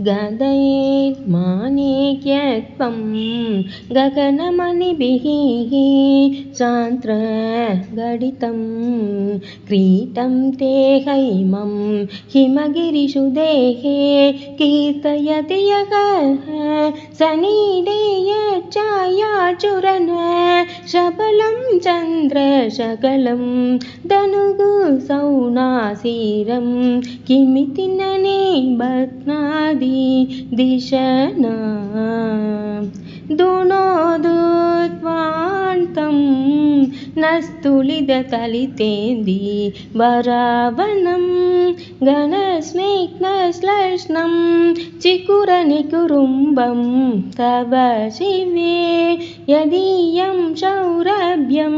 गदैर्माणिक्यत्वं गगनमणिभिः सान्द्रगडितं क्रीतं ते हैमं हिमगिरिशुदेः कीर्तयति यः सनीडेयच्छायाचुरन् शबलं चन्द्रशकलं धनुः सौनासीरं किमिति न निबध्नाति दिशना दुनोदुत्वान्तं नस्तुलितलितेन्दि वरावनं घनस्निग्धश्लष्णं चिकुरनिकुरुम्बं तव शिवे यदीयं सौरभ्यं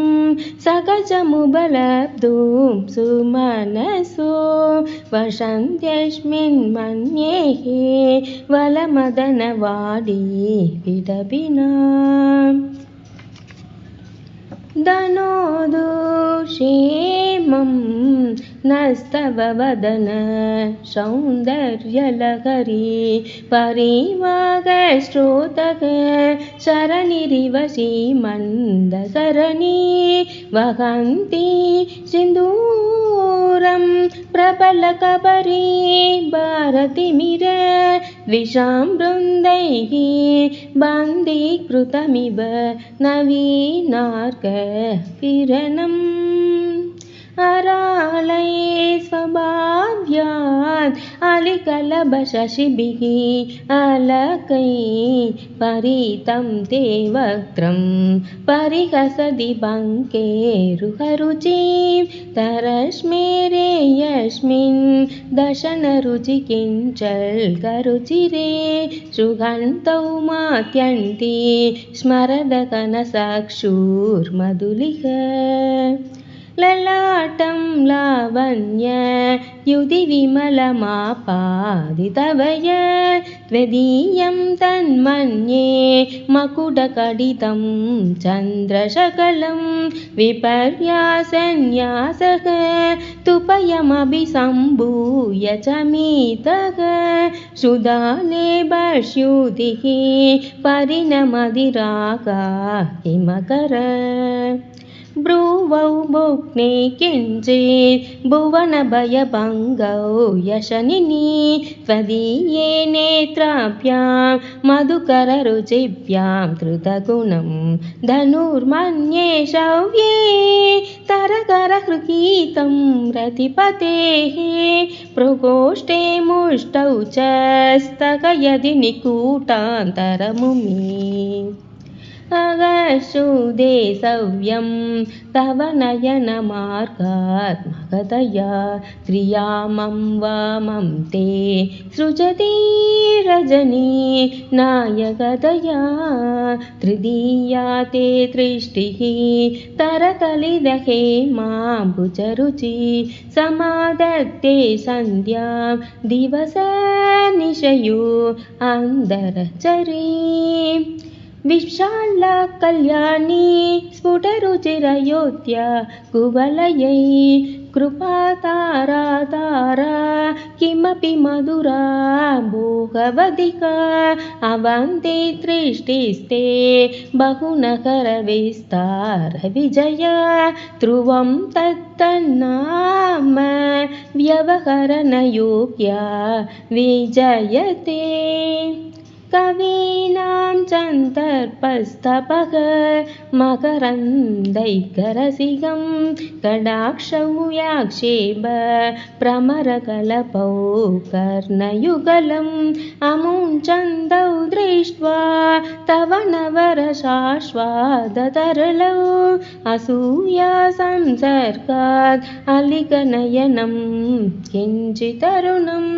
सकजमुपलब्धुं सुमनसो वसन्त्यस्मिन् मन्ये वलमदनवाडी विडबिना धनोदुषेमं नस्तव वदन सौन्दर्यलहरी परिवागस्रोतः शरणिरिव सीमन्दसरणी वहन्ति सिन्दूरं प्रबलकबरी भारतिमिर द्विषां वृन्दैः बन्दीकृतमिव नवीनार्ककिरणम् अरालये स्वभाव्यात् अलिकलभशशिभिः अलकै परितं ते वक्त्रं परिहसति बङ्केरुहरुचिं तरस्मेरे यस्मिन् दशनरुचि किञ्चल्करुचिरे सुगन्धौ मात्यन्ति स्मरदकनचक्षुर्मधुलिः ललाटं लावण्य युधिविमलमापादितवय त्वदीयं तन्मन्ये मकुटकडितं चन्द्रशकलं विपर्यासन्यासः तुपयमभिसम्भूय चमीतः सुधालेबस्युतिः परिणमधिरागा हिमकर ब्रुवौ भुग्ने किञ्चित् भुवनभयभङ्गौ यशनिनी त्वदीये नेत्राभ्यां मधुकररुचिभ्यां धृतगुणं धनुर्मन्ये शौर्ये तरकरहृगीतं रतिपतेः प्रकोष्ठे मुष्टौ च स्थगयति निकूटान्तरमुमि अगशुदे सव्यं तव नयनमार्गात् मगधया त्रियामं वामं ते सृजति रजनी नायकदया तृतीया ते दृष्टिः तरकलिदहेमाम्बुजरुचि समादत्ते सन्ध्यां दिवसनिशयो अन्दरचरी विशाला कल्याणी स्फुटरुचिरयोध्या कुवलयै कृपातारा तारा किमपि मधुरा भोगवधिका अवन्ति दृष्टिस्ते बहुनगरविस्तारविजया ध्रुवं तत्तन्नाम व्यवहरणयोग्या विजयते कवीनां चन्दर्पस्तपः मकरन्दैकरसिकं कडाक्षौ याक्षेप भ्रमरकलपौ कर्णयुगलम् अमुञ्चन्दौ दृष्ट्वा तव नवरसास्वादतरलौ असूया संसर्गात् अलिकनयनं किञ्चितरुणम्